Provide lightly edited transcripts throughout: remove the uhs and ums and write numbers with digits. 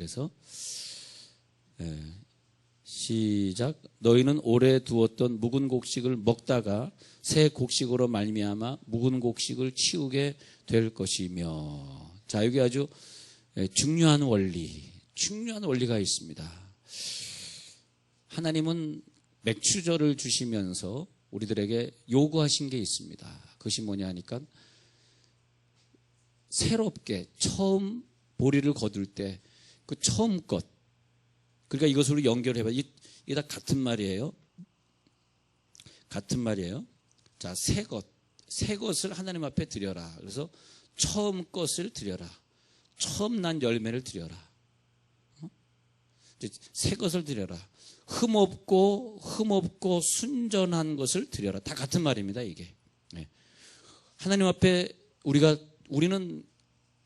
그래서 시작. 너희는 오래 두었던 묵은 곡식을 먹다가 새 곡식으로 말미암아 묵은 곡식을 치우게 될 것이며. 자, 여기 아주 중요한 원리가 있습니다. 하나님은 맥추절을 주시면서 우리들에게 요구하신 게 있습니다. 그것이 뭐냐 하니까 새롭게 처음 보리를 거둘 때 그 처음 것, 그러니까 이것으로 연결해봐. 이게 다 같은 말이에요. 자, 새 것을 하나님 앞에 드려라. 그래서 처음 것을 드려라. 처음 난 열매를 드려라. 새 것을 드려라. 흠없고 순전한 것을 드려라. 다 같은 말입니다, 이게. 하나님 앞에 우리는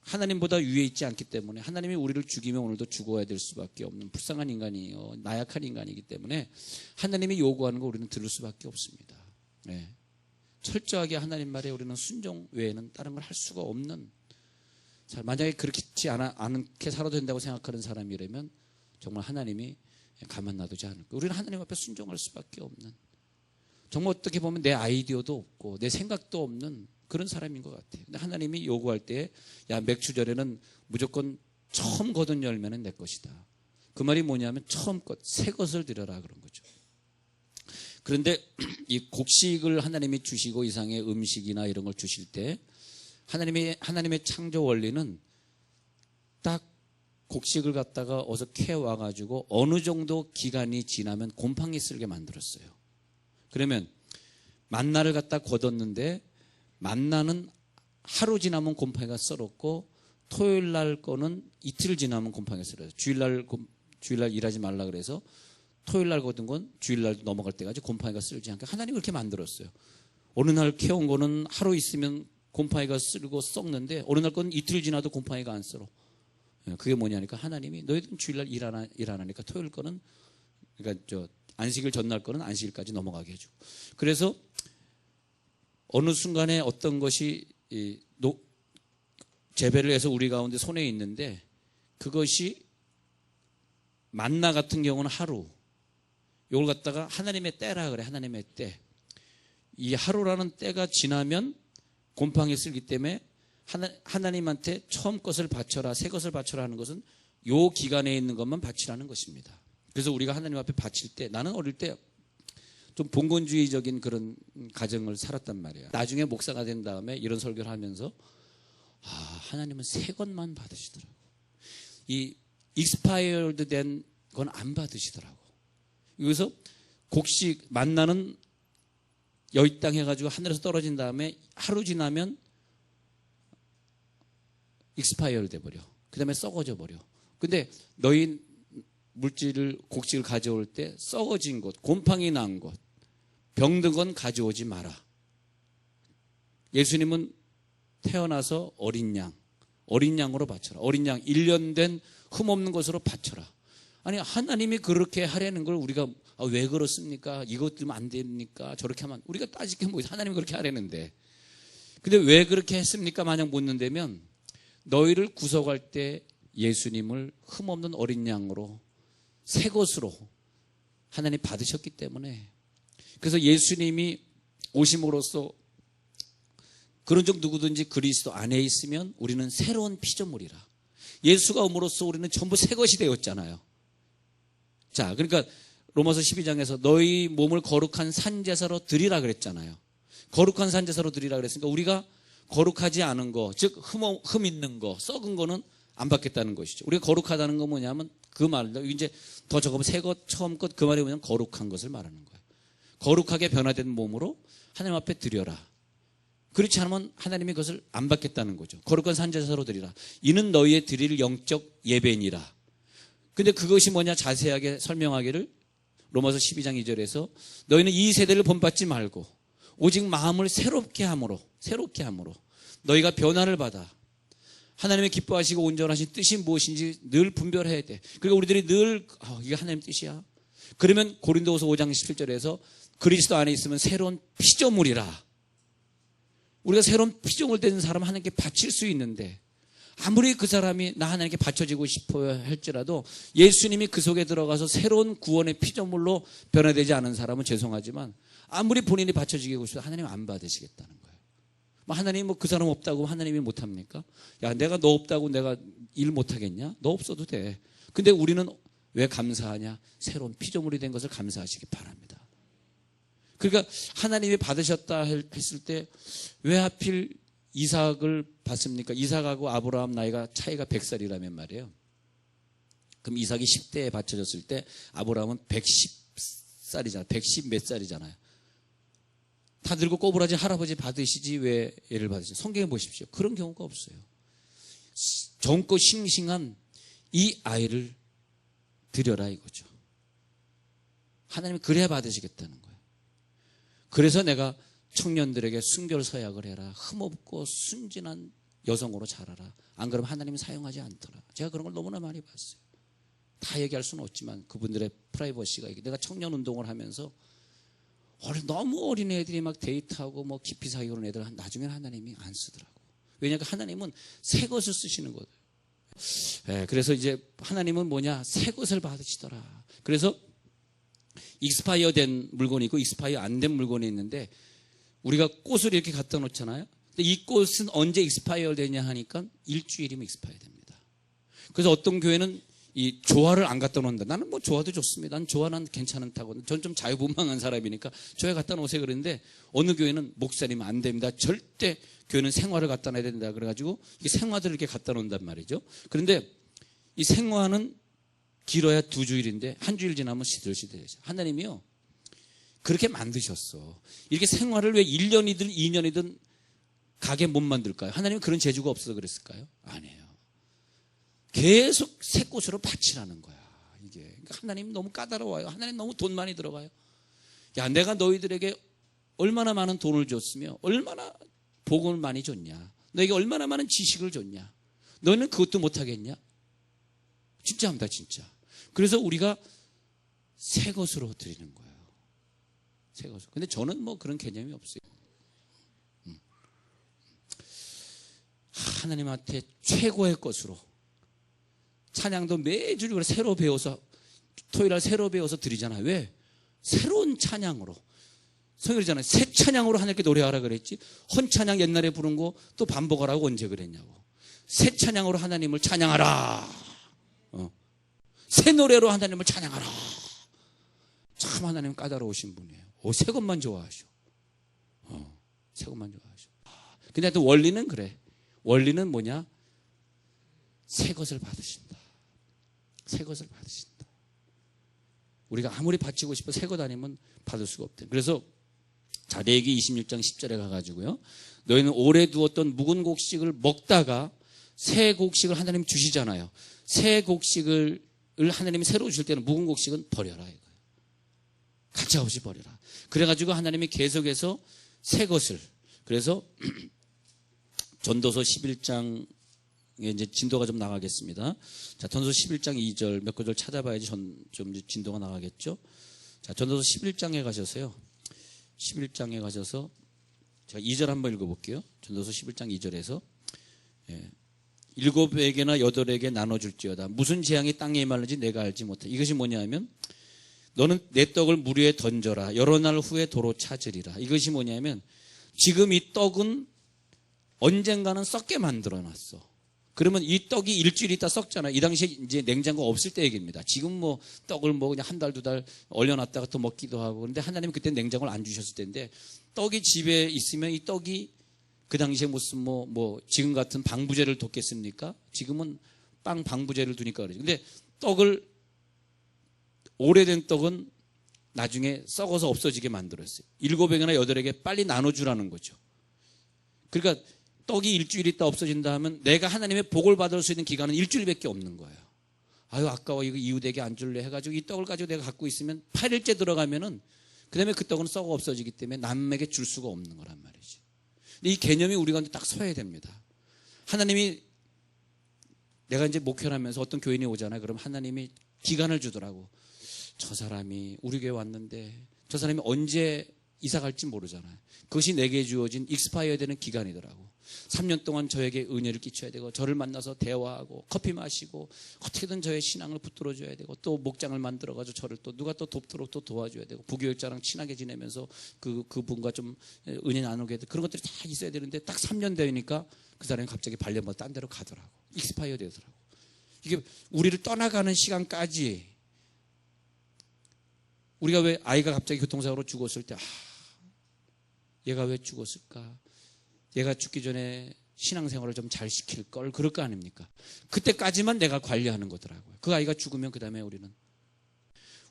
하나님보다 위에 있지 않기 때문에 하나님이 우리를 죽이면 오늘도 죽어야 될 수밖에 없는 불쌍한 인간이요, 나약한 인간이기 때문에 하나님이 요구하는 거 우리는 들을 수밖에 없습니다. 철저하게 하나님 말에 우리는 순종 외에는 다른 걸 할 수가 없는, 만약에 그렇지 않게 살아도 된다고 생각하는 사람이라면 정말 하나님이 가만 놔두지 않을 거예요. 우리는 하나님 앞에 순종할 수밖에 없는, 정말 어떻게 보면 내 아이디어도 없고 내 생각도 없는 그런 사람인 것 같아요. 근데 하나님이 요구할 때, 야, 맥추절에는 무조건 처음 거둔 열매는 내 것이다. 그 말이 뭐냐면 처음 것, 새 것을 드려라 그런 거죠. 그런데 이 곡식을 하나님이 주시고 이상의 음식이나 이런 걸 주실 때 하나님의 창조 원리는 딱 곡식을 갖다가 어서 캐와가지고 어느 정도 기간이 지나면 곰팡이 쓸게 만들었어요. 그러면 만나를 갖다 거뒀는데 만나는 하루 지나면 곰팡이가 썰었고 토요일 날 거는 이틀 지나면 곰팡이가 썰어요. 주일날 일하지 말라 그래서 토요일 날 거둔 건 주일날 넘어갈 때까지 곰팡이가 쓸지 않게 하나님이 그렇게 만들었어요. 어느 날 캐온 거는 하루 있으면 곰팡이가 쓸고 썩는데 어느 날 거는 이틀 지나도 곰팡이가 안 썰어. 그게 뭐냐니까 하나님이 너희들은 주일날 일 안 하니까 토요일 거는, 그러니까 안식일 전날 거는 안식일까지 넘어가게 해주고. 그래서 어느 순간에 어떤 것이 재배를 해서 우리 가운데 손에 있는데 그것이 만나 같은 경우는 하루, 이걸 갖다가 하나님의 때라 그래. 하나님의 때. 이 하루라는 때가 지나면 곰팡이 쓸기 때문에 하나님한테 처음 것을 바쳐라, 새 것을 바쳐라 하는 것은 요 기간에 있는 것만 바치라는 것입니다. 그래서 우리가 하나님 앞에 바칠 때, 나는 어릴 때 좀 봉건주의적인 그런 가정을 살았단 말이에요. 나중에 목사가 된 다음에 이런 설교를 하면서 하나님은 새 것만 받으시더라고. 이 expired 된 건 안 받으시더라고. 여기서 곡식 만나는 여의땅 해가지고 하늘에서 떨어진 다음에 하루 지나면 expired 돼버려. 그 다음에 썩어져 버려. 근데 너희 곡식을 가져올 때 썩어진 것, 곰팡이 난 것, 병든 건 가져오지 마라. 예수님은 태어나서 어린 양으로 바쳐라. 어린 양 1년 된 흠없는 것으로 바쳐라. 아니, 하나님이 그렇게 하려는 걸 우리가 왜 그렇습니까? 이것 때문에 안 됩니까? 저렇게 하면 우리가 따질 게 뭐지? 하나님이 그렇게 하려는데. 근데 왜 그렇게 했습니까? 만약 묻는다면 너희를 구속할 때 예수님을 흠없는 어린 양으로 새 것으로 하나님 받으셨기 때문에, 그래서 예수님이 오심으로써 그런 적 누구든지 그리스도 안에 있으면 우리는 새로운 피조물이라. 예수가 옴으로써 우리는 전부 새 것이 되었잖아요. 자, 그러니까 로마서 12장에서 너희 몸을 거룩한 산제사로 드리라 그랬잖아요. 거룩한 산제사로 드리라 그랬으니까 우리가 거룩하지 않은 거, 즉 흠 있는 거, 썩은 거는 안 받겠다는 것이죠. 우리가 거룩하다는 건 뭐냐면 그 말로 이제 더 적으면 새 것, 처음 것, 그 말이 뭐냐면 거룩한 것을 말하는 거예요. 거룩하게 변화된 몸으로 하나님 앞에 드려라. 그렇지 않으면 하나님이 그것을 안 받겠다는 거죠. 거룩한 산제사로 드리라. 이는 너희의 드릴 영적 예배니라. 근데 그것이 뭐냐 자세하게 설명하기를 로마서 12장 2절에서 너희는 이 세대를 본받지 말고 오직 마음을 새롭게 함으로 너희가 변화를 받아 하나님의 기뻐하시고 온전하신 뜻이 무엇인지 늘 분별해야 돼. 그러니까 우리들이 늘 이게 하나님 뜻이야. 그러면 고린도후서 5장 17절에서 그리스도 안에 있으면 새로운 피조물이라. 우리가 새로운 피조물 된 사람 하나님께 바칠 수 있는데 아무리 그 사람이 나 하나님께 바쳐지고 싶어 할지라도 예수님이 그 속에 들어가서 새로운 구원의 피조물로 변화되지 않은 사람은 죄송하지만 아무리 본인이 바쳐지고 싶어도 하나님 안 받으시겠다는 거예요. 하나님 그 사람 없다고 하나님이 못합니까? 야, 내가 너 없다고 내가 일 못하겠냐? 너 없어도 돼. 근데 우리는 왜 감사하냐? 새로운 피조물이 된 것을 감사하시기 바랍니다. 그러니까 하나님이 받으셨다 했을 때 왜 하필 이삭을 받습니까? 이삭하고 아브라함 나이가 차이가 100살이라면 말이에요. 그럼 이삭이 10대에 바쳐졌을 때 아브라함은 110살이잖아요. 110 몇 살이잖아요. 다 늙고 꼬부라진 할아버지 받으시지 왜 얘를 받으시죠? 성경에 보십시오. 그런 경우가 없어요. 젊고 싱싱한 이 아이를 드려라 이거죠. 하나님이 그래야 받으시겠다는 거예요. 그래서 내가 청년들에게 순결 서약을 해라. 흠없고 순진한 여성으로 자라라. 안 그러면 하나님이 사용하지 않더라. 제가 그런 걸 너무나 많이 봤어요. 다 얘기할 수는 없지만 그분들의 프라이버시가 있고, 내가 청년 운동을 하면서 너무 어린 애들이 막 데이트하고 뭐 깊이 사귀고 그런 애들 나중엔 하나님이 안 쓰더라고. 왜냐하면 하나님은 새 것을 쓰시는 거예요. 네, 그래서 이제 하나님은 뭐냐? 새 것을 받으시더라. 그래서 익스파이어 된 물건이 있고 익스파이어 안 된 물건이 있는데, 우리가 꽃을 이렇게 갖다 놓잖아요. 근데 이 꽃은 언제 익스파이어 되냐 하니까 일주일이면 익스파이어 됩니다. 그래서 어떤 교회는 이 조화를 안 갖다 놓는다. 나는 뭐 조화도 좋습니다. 난 조화는 괜찮다고. 전 좀 자유분방한 사람이니까 조화 갖다 놓으세요 그랬는데, 어느 교회는 목사님은 안 됩니다. 절대 교회는 생화를 갖다 놔야 된다. 그래가지고 이 생화들을 이렇게 갖다 놓는단 말이죠. 그런데 이 생화는 길어야 2주일인데 한 주일 지나면 시들시들해져. 하나님이요 그렇게 만드셨어. 이렇게 생활을 왜 1년이든 2년이든 가게 못 만들까요? 하나님은 그런 재주가 없어서 그랬을까요? 아니에요. 계속 새 꽃으로 바치라는 거야. 이게 그러니까 하나님 너무 까다로워요. 하나님 너무 돈 많이 들어가요. 야, 내가 너희들에게 얼마나 많은 돈을 줬으며 얼마나 복을 많이 줬냐, 너에게 얼마나 많은 지식을 줬냐, 너는 그것도 못하겠냐? 진짜 합니다, 진짜. 그래서 우리가 새 것으로 드리는 거예요. 새 것으로. 근데 저는 뭐 그런 개념이 없어요. 하나님한테 최고의 것으로 찬양도 매주 새로 배워서 토요일날 새로 배워서 드리잖아요. 왜? 새로운 찬양으로. 성경이잖아요. 새 찬양으로 하나님께 노래하라 그랬지. 헌 찬양 옛날에 부른 거 또 반복하라고 언제 그랬냐고. 새 찬양으로 하나님을 찬양하라. 새 노래로 하나님을 찬양하라. 참 하나님 까다로우신 분이에요. 새 것만 좋아하셔. 새 것만 좋아하셔. 근데 또 원리는 그래. 원리는 뭐냐? 새 것을 받으신다. 새 것을 받으신다. 우리가 아무리 바치고 싶어 새 것 아니면 받을 수가 없대. 그래서 자, 레위기 26장 10절에 가가지고요, 너희는 오래 두었던 묵은 곡식을 먹다가 새 곡식을 하나님 주시잖아요. 새 곡식을 하나님이 새로 주실 때는 묵은 곡식은 버려라 이거예요. 가차없이 버려라. 그래가지고 하나님이 계속해서 새 것을, 그래서 전도서 11장에 이제 진도가 좀 나가겠습니다. 자, 전도서 11장 2절 몇 구절 찾아봐야지 좀 진도가 나가겠죠. 자, 전도서 11장에 가셔서요. 11장에 가셔서 제가 2절 한번 읽어볼게요. 전도서 11장 2절에서 7에게나 8에게 나눠줄지어다. 무슨 재앙이 땅에 임하는지 내가 알지 못해. 이것이 뭐냐면 너는 내 떡을 물 위에 던져라. 여러 날 후에 도로 찾으리라. 이것이 뭐냐면 지금 이 떡은 언젠가는 썩게 만들어놨어. 그러면 이 떡이 일주일 있다 썩잖아요. 이 당시에 이제 냉장고 없을 때 얘기입니다. 지금 뭐 떡을 뭐 그냥 한 달, 2달 얼려놨다가 또 먹기도 하고. 그런데 하나님은 그때 냉장고를 안 주셨을 때인데, 떡이 집에 있으면 이 떡이 그 당시에 무슨 뭐 지금 같은 방부제를 뒀겠습니까? 지금은 빵 방부제를 두니까 그러죠. 근데 떡을, 오래된 떡은 나중에 썩어서 없어지게 만들었어요. 7에게나 8에게 빨리 나눠주라는 거죠. 그러니까 떡이 일주일 있다 없어진다 하면 내가 하나님의 복을 받을 수 있는 기간은 일주일밖에 없는 거예요. 아유, 아까워. 이거 이웃에게 안 줄래 해가지고 이 떡을 가지고 내가 갖고 있으면 8일째 들어가면은 그 다음에 그 떡은 썩어 없어지기 때문에 남에게 줄 수가 없는 거란 말이지. 근데 이 개념이 우리 가운데 딱 서야 됩니다. 하나님이, 내가 이제 목회를 하면서 어떤 교인이 오잖아요. 그럼 하나님이 기간을 주더라고. 저 사람이 우리 교회 왔는데 저 사람이 언제 이사 갈지 모르잖아요. 그것이 내게 주어진 익스파이어 되는 기간이더라고. 3년 동안 저에게 은혜를 끼쳐야 되고 저를 만나서 대화하고 커피 마시고 어떻게든 저의 신앙을 붙들어줘야 되고 또 목장을 만들어가지고 저를 또 누가 또 돕도록 또 도와줘야 되고 부교육자랑 친하게 지내면서 그분과 좀 은혜 나누게 되고 그런 것들이 다 있어야 되는데 딱 3년 되니까 그 사람이 갑자기 발령받아 딴 데로 가더라고. 익스파이어 되더라고. 이게 우리를 떠나가는 시간까지 우리가 왜 아이가 갑자기 교통사고로 죽었을 때 얘가 왜 죽었을까? 얘가 죽기 전에 신앙생활을 좀 잘 시킬 걸 그럴 거 아닙니까? 그때까지만 내가 관리하는 거더라고요. 그 아이가 죽으면 그 다음에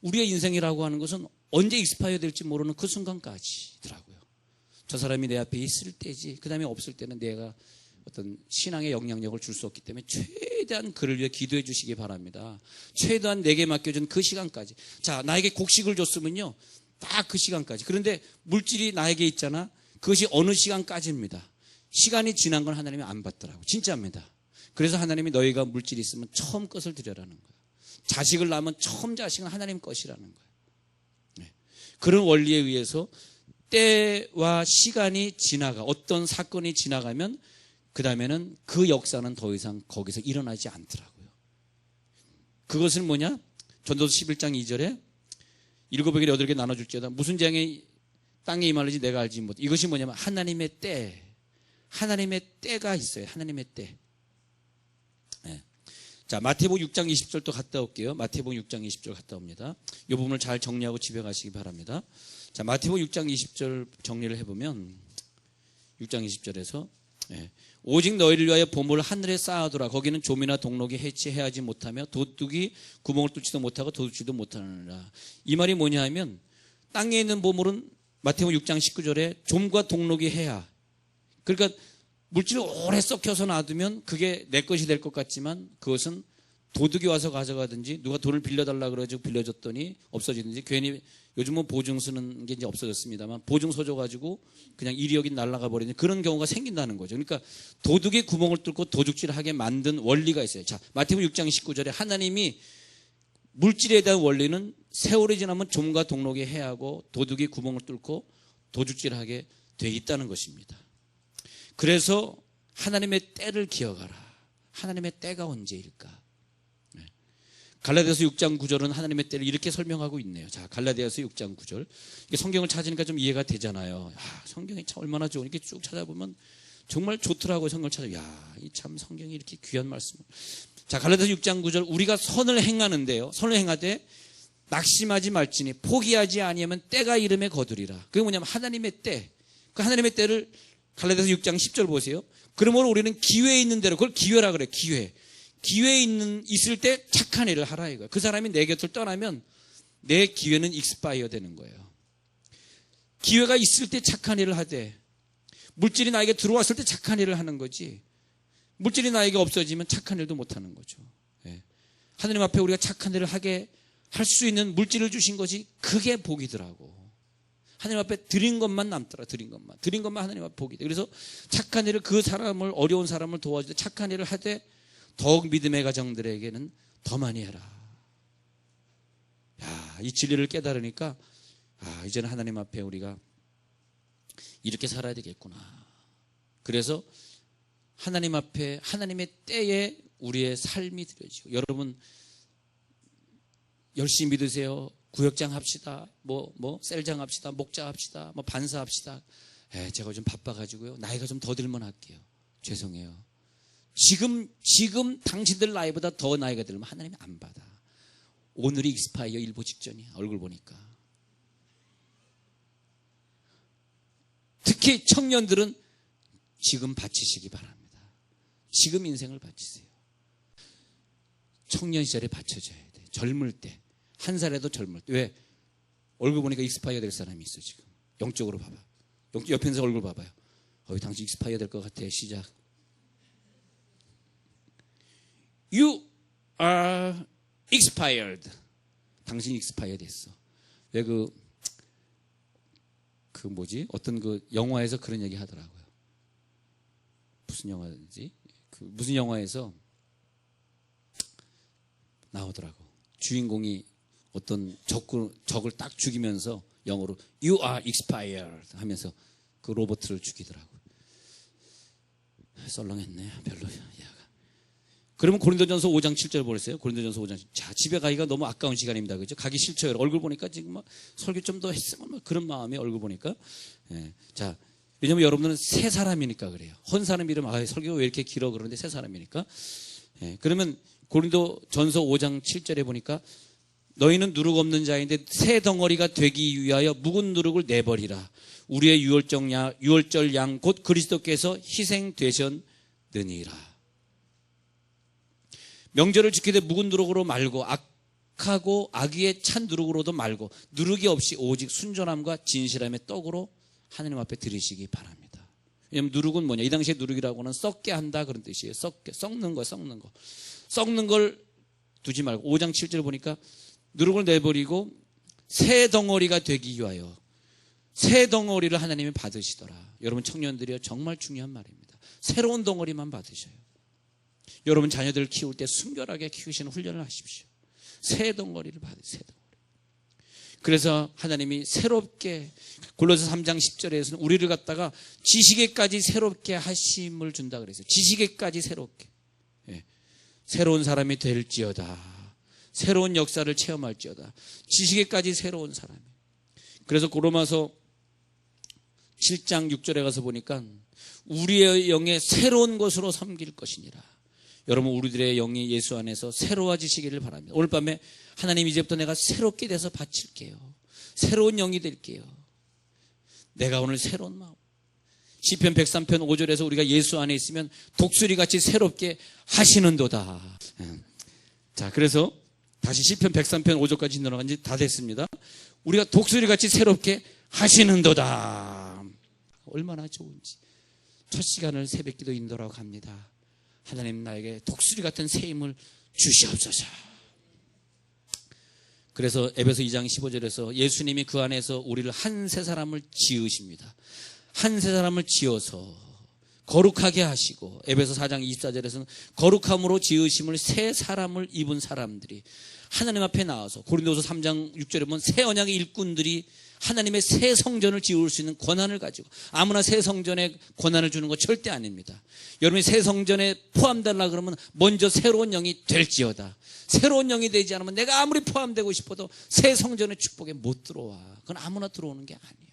우리의 인생이라고 하는 것은 언제 익스파이어 될지 모르는 그 순간까지더라고요. 저 사람이 내 앞에 있을 때지 그 다음에 없을 때는 내가 어떤 신앙의 영향력을 줄 수 없기 때문에 최대한 그를 위해 기도해 주시기 바랍니다. 최대한 내게 맡겨준 그 시간까지. 자, 나에게 곡식을 줬으면요 딱 그 시간까지. 그런데 물질이 나에게 있잖아. 그것이 어느 시간까지입니다. 시간이 지난 건 하나님이 안 받더라고. 진짜입니다. 그래서 하나님이 너희가 물질이 있으면 처음 것을 드려라는 거예요. 자식을 낳으면 처음 자식은 하나님 것이라는 거예요. 네. 그런 원리에 의해서 때와 시간이 지나가 어떤 사건이 지나가면 그 다음에는 그 역사는 더 이상 거기서 일어나지 않더라고요. 그것은 뭐냐? 전도서 11장 2절에 7에게 8개 나눠줄지어다 무슨 재앙이 땅에 임하는지 내가 알지 못. 이것이 뭐냐면 하나님의 때가 있어요. 하나님의 때. 네. 자, 마태복음 6장 20절 또 갔다 올게요. 마태복음 6장 20절 갔다 옵니다. 이 부분을 잘 정리하고 집에 가시기 바랍니다. 자, 마태복음 6장 20절 정리를 해보면 6장 20절에서 오직 너희를 위하여 보물을 하늘에 쌓아두라. 거기는 좀이나 동록이 해치해하지 못하며 도둑이 구멍을 뚫지도 못하고 도둑질도 못하느니라. 이 말이 뭐냐 하면 땅에 있는 보물은 마태복음 6장 19절에 좀과 동록이 해야. 그러니까 물질을 오래 썩혀서 놔두면 그게 내 것이 될 것 같지만 그것은 도둑이 와서 가져가든지 누가 돈을 빌려달라 그래가지고 빌려줬더니 없어지든지 괜히 요즘은 보증 쓰는 게 이제 없어졌습니다만 보증서 줘가지고 그냥 이력이 날아가 버리는 그런 경우가 생긴다는 거죠. 그러니까 도둑이 구멍을 뚫고 도둑질하게 만든 원리가 있어요. 자, 마태복음 6장 19절에 하나님이 물질에 대한 원리는 세월이 지나면 좀과 동록이 해하고 도둑이 구멍을 뚫고 도둑질하게 돼 있다는 것입니다. 그래서 하나님의 때를 기억하라. 하나님의 때가 언제일까? 갈라디아서 6장 9절은 하나님의 때를 이렇게 설명하고 있네요. 자, 갈라디아서 6장 9절. 이게 성경을 찾으니까 좀 이해가 되잖아요. 성경이 참 얼마나 좋으니 이렇게 쭉 찾아보면 정말 좋더라고요. 성경을 찾아. 이 참 성경이 이렇게 귀한 말씀을. 자, 갈라디아서 6장 9절. 우리가 선을 행하는데요. 선을 행하되 낙심하지 말지니 포기하지 아니하면 때가 이름에 거두리라. 그게 뭐냐면 하나님의 때. 그 하나님의 때를 갈라디아서 6장 10절 보세요. 그러므로 우리는 기회에 있는 대로 그걸 기회라 그래요. 기회에 있을 때 착한 일을 하라 이거예요. 그 사람이 내 곁을 떠나면 내 기회는 익스파이어 되는 거예요. 기회가 있을 때 착한 일을 하되 물질이 나에게 들어왔을 때 착한 일을 하는 거지 물질이 나에게 없어지면 착한 일도 못하는 거죠. 하나님 앞에 우리가 착한 일을 하게 할 수 있는 물질을 주신 것이 그게 복이더라고. 하나님 앞에 드린 것만 남더라. 드린 것만 하나님 앞에 복이다. 그래서 착한 일을 그 사람을 어려운 사람을 도와줄 때 착한 일을 하되 더욱 믿음의 가정들에게는 더 많이 해라. 이 진리를 깨달으니까 이제는 하나님 앞에 우리가 이렇게 살아야 되겠구나. 그래서 하나님 앞에 하나님의 때에 우리의 삶이 드려지고 여러분 열심히 믿으세요. 구역장 합시다. 셀장 합시다. 목자 합시다. 반사 합시다. 제가 좀 바빠가지고요. 나이가 좀 더 들면 할게요. 죄송해요. 지금 당신들 나이보다 더 나이가 들면 하나님이 안 받아. 오늘이 익스파이어 일보 직전이야. 얼굴 보니까. 특히 청년들은 지금 바치시기 바랍니다. 지금 인생을 바치세요. 청년 시절에 바쳐줘야 돼. 젊을 때. 한 살에도 젊을 때. 왜? 얼굴 보니까 익스파이어 될 사람이 있어 지금. 영적으로 봐봐. 옆에 있는 얼굴 봐봐요. 당신 익스파이어 될 것 같아. 시작. You are expired. 당신이 expired 됐어. 왜 어떤 영화에서 그런 얘기 하더라고요. 무슨 영화인지? 무슨 영화에서 나오더라고. 주인공이 어떤 적을 딱 죽이면서 영어로 You are expired 하면서 그 로봇을 죽이더라고요. 썰렁했네. 별로. 그러면 고린도전서 5장 7절 보냈어요. 고린도전서 5장. 자, 집에 가기가 너무 아까운 시간입니다. 그죠? 가기 싫죠. 얼굴 보니까 지금 막 설교 좀 더 했으면 막 그런 마음에 얼굴 보니까. 예. 자, 왜냐면 여러분들은 새 사람이니까 그래요. 헌 사람 이름, 설교가 왜 이렇게 길어 그러는데 새 사람이니까. 예. 그러면 고린도전서 5장 7절에 보니까 너희는 누룩 없는 자인데 새 덩어리가 되기 위하여 묵은 누룩을 내버리라. 우리의 유월절 양 곧 그리스도께서 희생되셨느니라. 명절을 지키되 묵은 누룩으로 말고 악하고 악의에 찬 누룩으로도 말고 누룩이 없이 오직 순전함과 진실함의 떡으로 하나님 앞에 드리시기 바랍니다. 왜냐하면 누룩은 뭐냐? 이 당시에 누룩이라고는 썩게 한다 그런 뜻이에요. 썩는 거. 썩는 걸 두지 말고 5장 7절 보니까 누룩을 내버리고 새 덩어리가 되기 위하여 새 덩어리를 하나님이 받으시더라. 여러분 청년들이요, 정말 중요한 말입니다. 새로운 덩어리만 받으셔요. 여러분 자녀들을 키울 때 순결하게 키우시는 훈련을 하십시오. 새 덩어리를 받으세요. 그래서 하나님이 새롭게 골로새 3장 10절에서는 우리를 갖다가 지식에까지 새롭게 하심을 준다 그랬어요. 지식에까지 새롭게. 예. 새로운 사람이 될지어다. 새로운 역사를 체험할지어다. 지식에까지 새로운 사람이. 그래서 고로마서 7장 6절에 가서 보니까 우리의 영에 새로운 것으로 섬길 것이니라. 여러분 우리들의 영이 예수 안에서 새로워지시기를 바랍니다. 오늘 밤에 하나님 이제부터 내가 새롭게 돼서 바칠게요. 새로운 영이 될게요. 내가 오늘 새로운 마음. 시편 103편 5절에서 우리가 예수 안에 있으면 독수리같이 새롭게 하시는도다. 자, 그래서 다시 시편 103편 5절까지 넘어간 지 다 됐습니다. 우리가 독수리같이 새롭게 하시는도다. 얼마나 좋은지. 첫 시간을 새벽기도 인도라고 합니다. 하나님 나에게 독수리 같은 새 힘을 주시옵소서. 그래서 에베소 2장 15절에서 예수님이 그 안에서 우리를 한 새 사람을 지으십니다. 한 새 사람을 지어서 거룩하게 하시고 에베소 4장 24절에서는 거룩함으로 지으심을 새 사람을 입은 사람들이 하나님 앞에 나와서 고린도서 3장 6절에 보면 새 언약의 일꾼들이 하나님의 새 성전을 지을 수 있는 권한을 가지고 아무나 새 성전에 권한을 주는 거 절대 아닙니다. 여러분이 새 성전에 포함되려고 그러면 먼저 새로운 영이 될지어다. 새로운 영이 되지 않으면 내가 아무리 포함되고 싶어도 새 성전의 축복에 못 들어와. 그건 아무나 들어오는 게 아니야.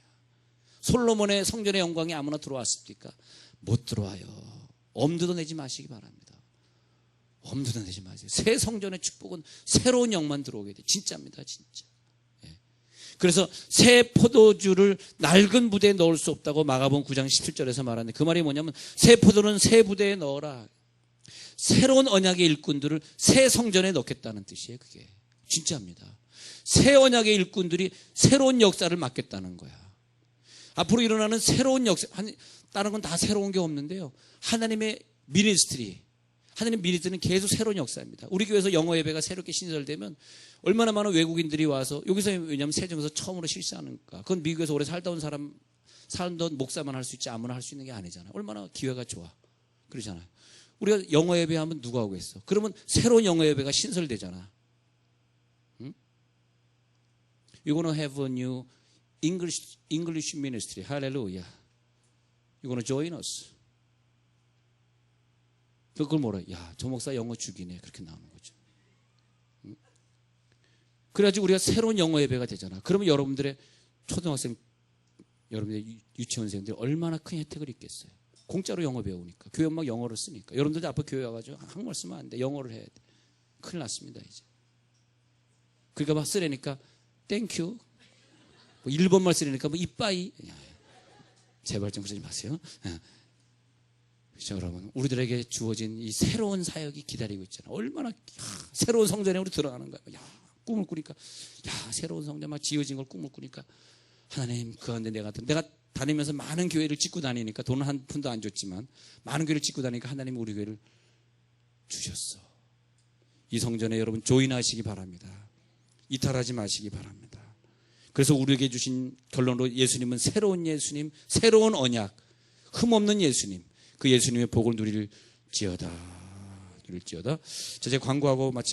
솔로몬의 성전의 영광이 아무나 들어왔습니까? 못 들어와요. 엄두도 내지 마시기 바랍니다. 엄두도 내지 마세요. 새 성전의 축복은 새로운 영만 들어오게 돼. 진짜입니다. 진짜. 그래서 새 포도주를 낡은 부대에 넣을 수 없다고 마가복음 9장 17절에서 말하는데 그 말이 뭐냐면 새 포도는 새 부대에 넣어라. 새로운 언약의 일꾼들을 새 성전에 넣겠다는 뜻이에요. 그게 진짜입니다. 새 언약의 일꾼들이 새로운 역사를 맡겠다는 거야. 앞으로 일어나는 새로운 역사, 다른 건 다 새로운 게 없는데요. 하나님의 미니스트리, 하나님 미니스트리는 계속 새로운 역사입니다. 우리 교회에서 영어 예배가 새롭게 신설되면 얼마나 많은 외국인들이 와서 여기서 왜냐하면 세정에서 처음으로 실시하는가. 그건 미국에서 오래 살다 온 사람, 살던 목사만 할 수 있지 아무나 할 수 있는 게 아니잖아요. 얼마나 기회가 좋아. 그러잖아요. 우리가 영어 예배하면 누가 하고 있어? 그러면 새로운 영어 예배가 신설되잖아. 응? You're gonna have a new English ministry. Hallelujah. You're gonna join us. 그걸 뭐라? 야, 저 목사 영어 죽이네. 그렇게 나오는 거죠. 응? 그래가지고 우리가 새로운 영어 예배가 되잖아. 그러면 여러분들의 초등학생, 여러분들의 유치원생들이 얼마나 큰 혜택을 입겠어요. 공짜로 영어 배우니까. 교회 엄마 영어를 쓰니까. 여러분들 앞에 교회 와가지고 한국말 쓰면 안 돼. 영어를 해야 돼. 큰일 났습니다, 이제. 그러니까 막 쓰려니까 땡큐. 뭐 일본말 쓰려니까 뭐 이빠이. 제발 좀 그러지 마세요. 그렇죠, 여러분. 우리들에게 주어진 이 새로운 사역이 기다리고 있잖아요. 얼마나 새로운 성전에 우리 들어가는 거야. 야, 꿈을 꾸니까 야, 새로운 성전 막 지어진 걸 꿈을 꾸니까 하나님 그 안에 내가 다니면서 많은 교회를 짓고 다니니까 돈은 한 푼도 안 줬지만 많은 교회를 짓고 다니니까 하나님이 우리 교회를 주셨어. 이 성전에 여러분 조인하시기 바랍니다. 이탈하지 마시기 바랍니다. 그래서 우리에게 주신 결론으로 예수님은 새로운 예수님, 새로운 언약, 흠없는 예수님, 그 예수님의 복을 누릴지어다. 자, 이제 광고하고 마치